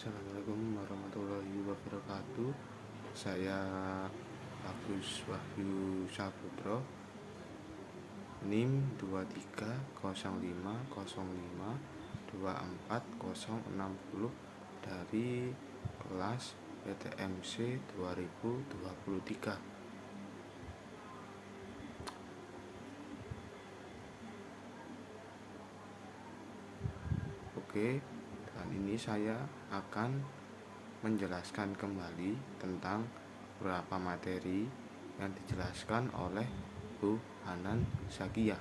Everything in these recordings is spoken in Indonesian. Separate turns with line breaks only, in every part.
Assalamualaikum warahmatullahi wabarakatuh. Saya Agus Wahyu Saputro, NIM 2305052460 dari kelas PTMC 2023. Oke, dan ini saya akan menjelaskan kembali tentang beberapa materi yang dijelaskan oleh Bu Hanan Zakia.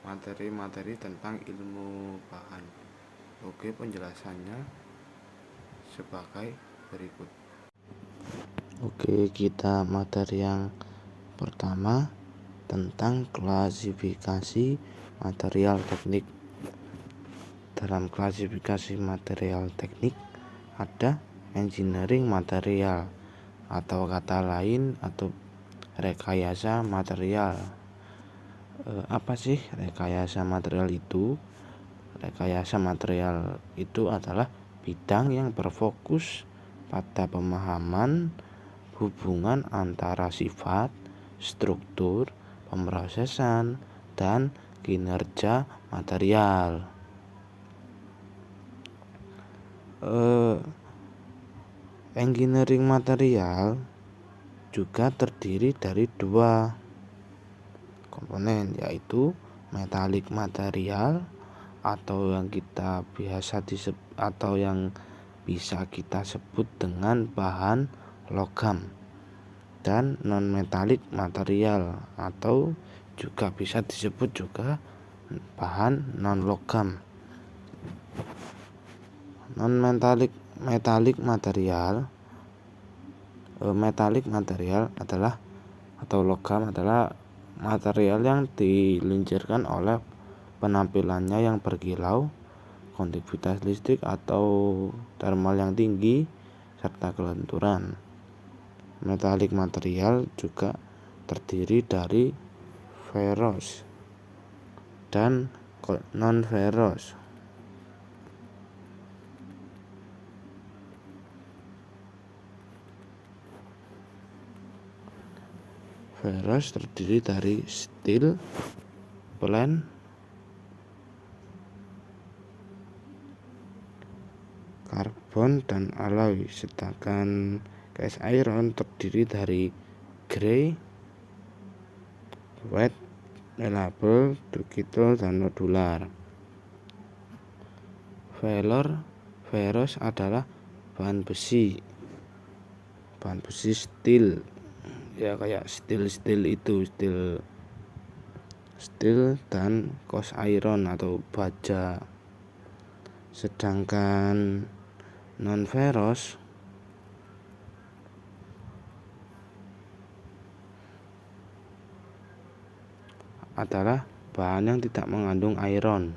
Materi-materi tentang ilmu bahan. Oke, penjelasannya sebagai berikut. Oke, kita materi yang pertama tentang klasifikasi material teknik. Dalam klasifikasi material teknik ada engineering material atau kata lain atau rekayasa material. Apa sih rekayasa material itu? Rekayasa material itu adalah bidang yang berfokus pada pemahaman hubungan antara sifat, struktur, pemrosesan, dan kinerja material. Engineering material juga terdiri dari dua komponen, yaitu metalik material atau yang bisa kita sebut dengan bahan logam, dan non metalik material atau juga bisa disebut juga bahan non logam. Metalik material adalah atau logam adalah material yang diluncurkan oleh penampilannya yang berkilau, konduktivitas listrik atau thermal yang tinggi, serta kelenturan. Metalik material juga terdiri dari ferrous dan non ferrous. Ferrous terdiri dari steel, plant, karbon, dan alloy, sedangkan cast iron terdiri dari gray, white, malleable, ductile, dan nodular. Ferrous adalah bahan besi steel, ya kayak steel dan cast iron atau baja. Sedangkan non ferrous adalah bahan yang tidak mengandung iron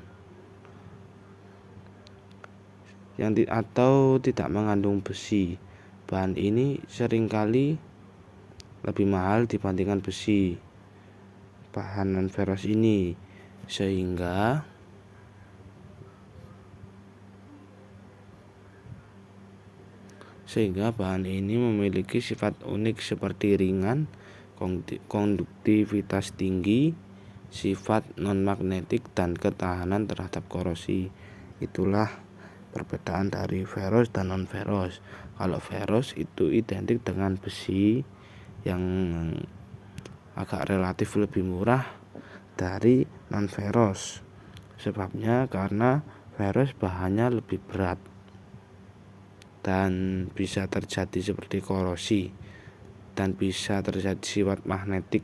atau tidak mengandung besi. Bahan ini seringkali lebih mahal dibandingkan besi, bahan non ferrous ini, sehingga bahan ini memiliki sifat unik seperti ringan, konduktivitas tinggi, sifat non-magnetik, dan ketahanan terhadap korosi. Itulah perbedaan dari ferrous dan non ferrous. Kalau ferrous itu identik dengan besi yang agak relatif lebih murah dari non ferrous. Sebabnya karena ferrous bahannya lebih berat dan bisa terjadi seperti korosi dan bisa terjadi sifat magnetik.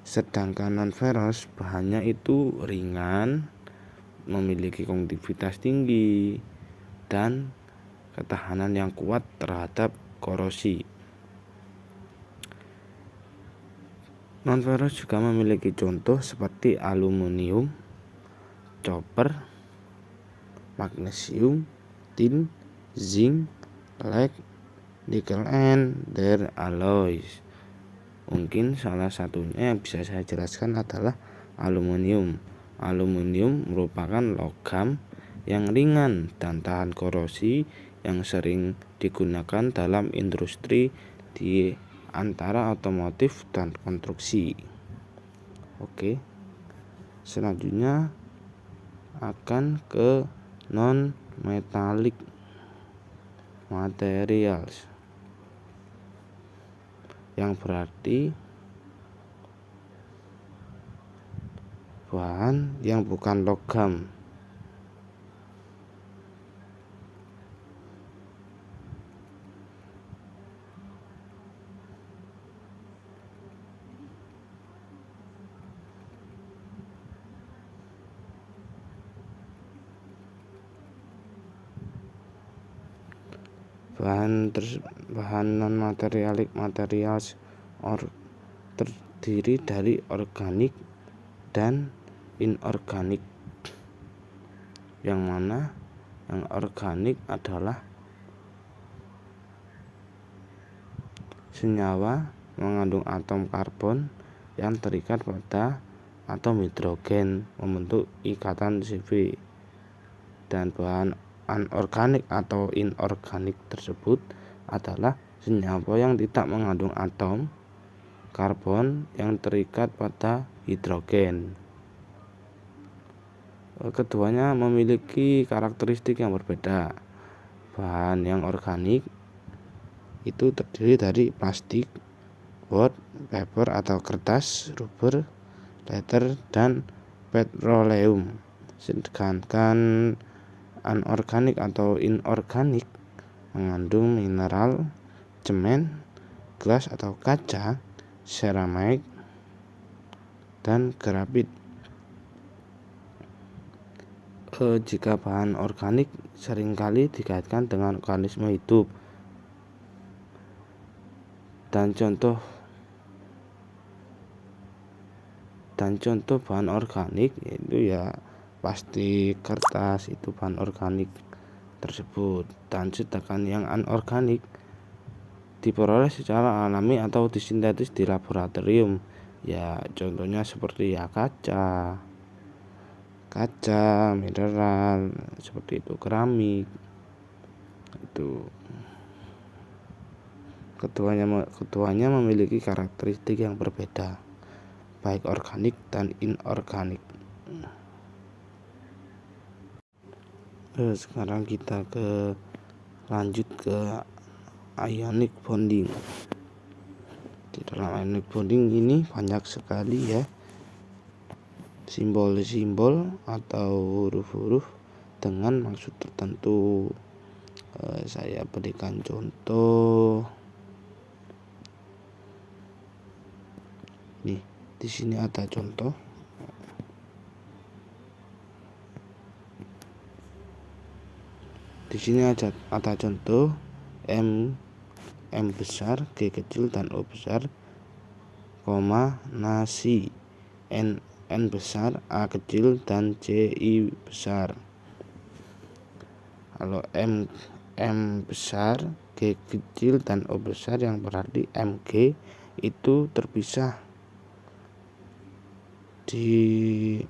Sedangkan non ferrous bahannya itu ringan, memiliki konduktivitas tinggi, dan ketahanan yang kuat terhadap korosi. Non ferrous juga memiliki contoh seperti aluminium, copper, magnesium, tin, zinc, lead, nickel, and their alloys. Mungkin salah satunya yang bisa saya jelaskan adalah aluminium. Aluminium merupakan logam yang ringan dan tahan korosi yang sering digunakan dalam industri di antara otomotif dan konstruksi. Oke. Selanjutnya akan ke non metallic materials, yang berarti bahan yang bukan logam. Bahan non metallic materials terdiri dari organik dan inorganik, yang mana yang organik adalah senyawa mengandung atom karbon yang terikat pada atom hidrogen membentuk ikatan CV, dan bahan anorganik atau inorganik tersebut adalah senyawa yang tidak mengandung atom karbon yang terikat pada hidrogen. Keduanya memiliki karakteristik yang berbeda. Bahan yang organik itu terdiri dari plastik, board, paper atau kertas, rubber, leather, dan petroleum. Sedangkan anorganik atau inorganik mengandung mineral, semen, gelas atau kaca, seramik, dan grafit. Jika bahan organik seringkali dikaitkan dengan organisme hidup, dan contoh bahan organik itu ya plastik, kertas, itu bahan organik tersebut. Dan sedangkan yang anorganik diperoleh secara alami atau disintetis di laboratorium, ya contohnya seperti ya kaca, mineral seperti itu, keramik. Itu keduanya memiliki karakteristik yang berbeda, baik organik dan inorganik. Sekarang kita lanjut ke ionic bonding. Di dalam ionic bonding ini banyak sekali ya simbol-simbol atau huruf-huruf dengan maksud tertentu. Saya berikan contoh. Nih, di sini ada contoh. Di sini ada contoh M besar, G kecil dan O besar, nasi, N besar, A kecil dan CI besar. Kalau M besar, G kecil dan O besar, yang berarti MG itu terpisah di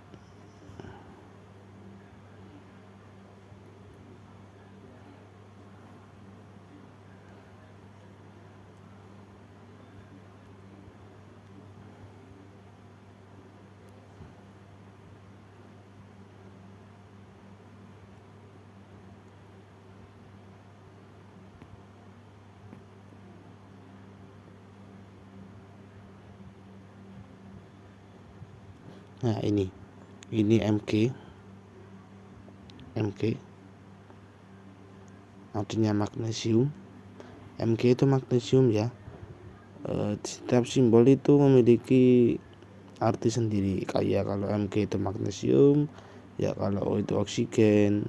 Nah, ini Mg artinya magnesium. Mg itu magnesium ya. Setiap simbol itu memiliki arti sendiri. Kayak kalau Mg itu magnesium, ya kalau O itu oksigen.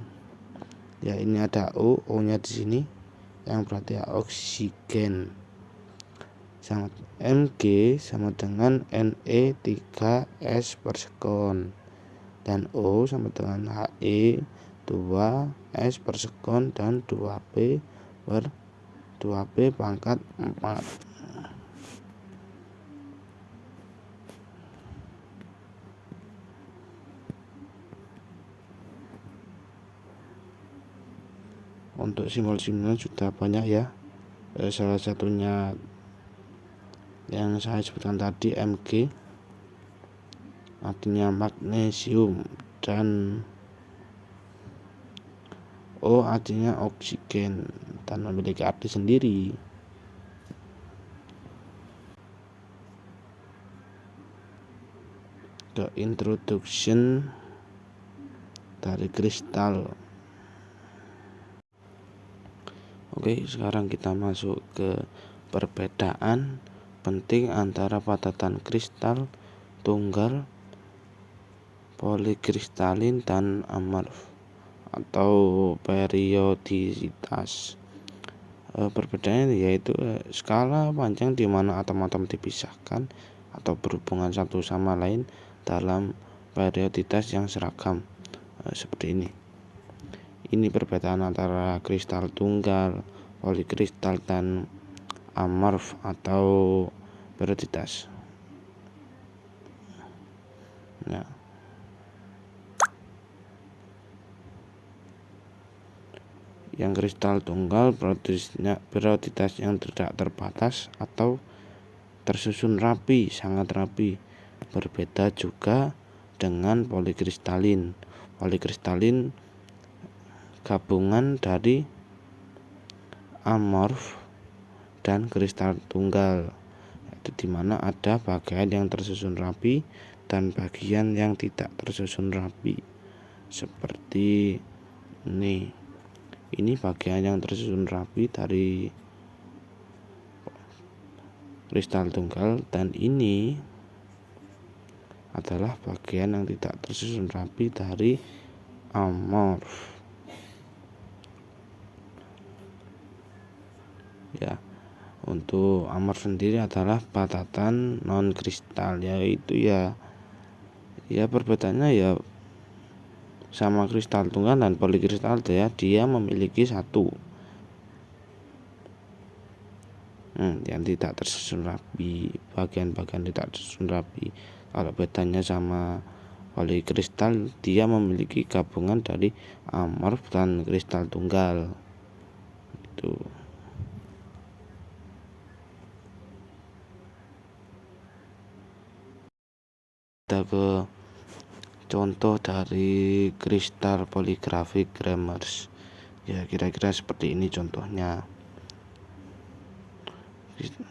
Ya ini ada O-nya di sini, yang berarti ya oksigen. Sama Mg sama dengan Ne3S per sekon, dan O sama dengan He 2S per sekon dan 2P pangkat 4. Untuk simbol-simbolnya sudah banyak ya. Salah satunya yang saya sebutkan tadi, Mg artinya magnesium, dan O artinya oksigen dan memiliki arti sendiri. The introduction dari kristal. Oke, sekarang kita masuk ke perbedaan penting antara padatan kristal tunggal, polikristalin, dan amorf atau periodisitas. Perbedaannya yaitu skala panjang di mana atom-atom dipisahkan atau berhubungan satu sama lain dalam perioditas yang seragam, seperti ini. Ini perbedaan antara kristal tunggal, polikristal, dan amorf atau perioditas. Nah, yang kristal tunggal perioditas yang tidak terbatas atau tersusun rapi, sangat rapi. Berbeda juga dengan polikristalin. Polikristalin gabungan dari amorf dan kristal tunggal, itu dimana ada bagian yang tersusun rapi dan bagian yang tidak tersusun rapi, seperti ini. Ini bagian yang tersusun rapi dari kristal tunggal, dan ini adalah bagian yang tidak tersusun rapi dari amorf. Ya, untuk amorf sendiri adalah padatan non kristal, yaitu ya perbedaannya ya sama kristal tunggal dan polikristal ya, dia memiliki satu yang tidak tersusun rapi, bagian-bagian tidak tersusun rapi. Kalau bedanya sama polikristal, dia memiliki gabungan dari amorf dan kristal tunggal. Itu. Kita ke contoh dari kristal poligraphic Grammars. Ya, kira-kira seperti ini contohnya.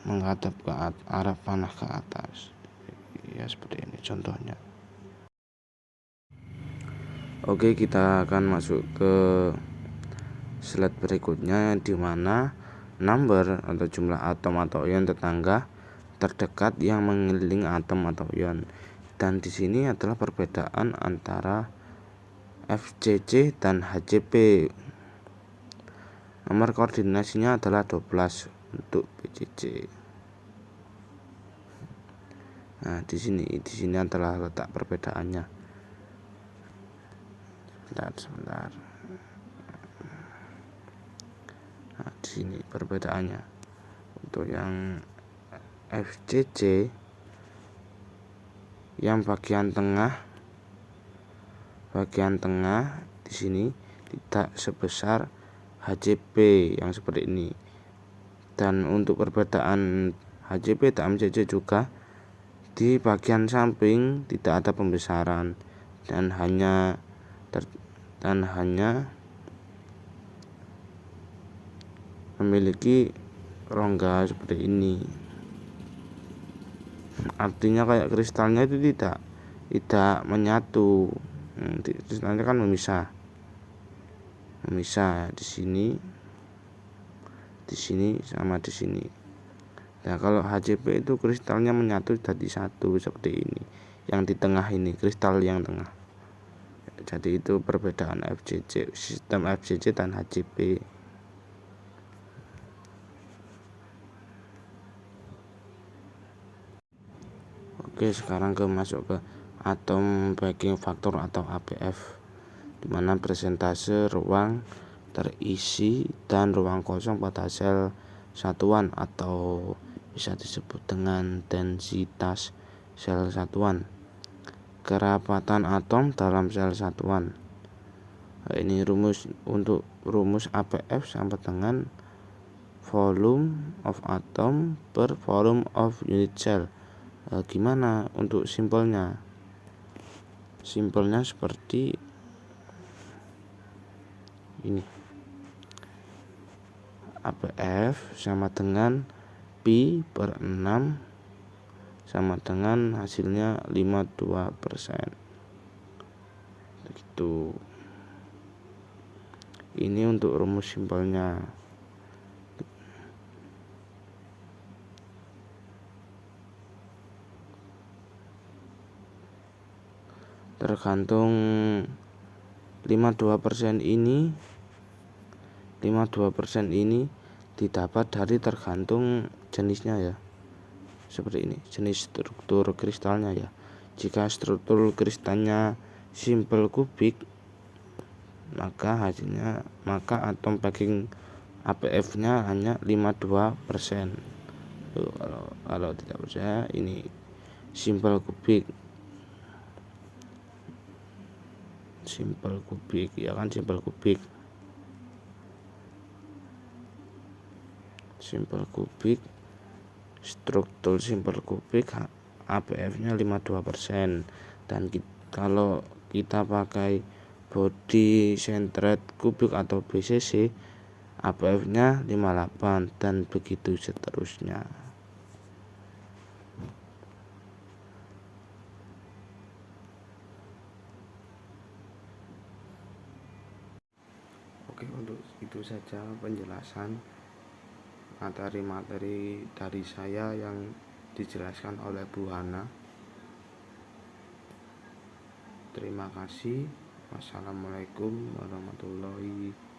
Menghadap ke arah panah ke atas. Ya, seperti ini contohnya. Oke, kita akan masuk ke slide berikutnya, di mana number atau jumlah atom atau ion tetangga terdekat yang mengelilingi atom atau ion. Dan di sini adalah perbedaan antara FCC dan HCP. Nomor koordinasinya adalah 12 untuk BCC. Nah, di sini adalah letak perbedaannya. Sebentar. Nah, di sini perbedaannya. Untuk yang FCC, yang bagian tengah di sini tidak sebesar HCP yang seperti ini. Dan untuk perbedaan HCP dan MCC juga, di bagian samping tidak ada pembesaran dan hanya memiliki rongga seperti ini. Artinya kayak kristalnya itu tidak menyatu. Kristalnya kan memisah di sini sama di sini. Nah, kalau HCP itu kristalnya menyatu jadi satu seperti ini. Yang di tengah ini kristal yang tengah. Jadi itu perbedaan FCC, sistem FCC dan HCP. Oke, sekarang masuk ke atom packing factor atau APF, di mana persentase ruang terisi dan ruang kosong pada sel satuan, atau bisa disebut dengan densitas sel satuan, kerapatan atom dalam sel satuan, Ini untuk rumus APF sama dengan volume of atom per volume of unit cell. Gimana untuk simpelnya? Simpelnya seperti ini. APF sama dengan pi per 6 sama dengan hasilnya 52%. Begitu. Ini untuk rumus simpelnya. Tergantung 52% ini didapat dari tergantung jenisnya ya. Seperti ini, jenis struktur kristalnya ya. Jika struktur kristalnya simple kubik, maka atom packing APF-nya hanya 52%. Kalau tidak percaya, ini simple kubik ya kan, simple kubik struktur simple kubik APF-nya 52%. Dan kalau kita pakai body centered kubik atau BCC, APF-nya 58 dan begitu seterusnya. Oke, untuk itu saja penjelasan materi-materi dari saya yang dijelaskan oleh Bu Hana. Terima kasih. Wassalamualaikum warahmatullahi wabarakatuh.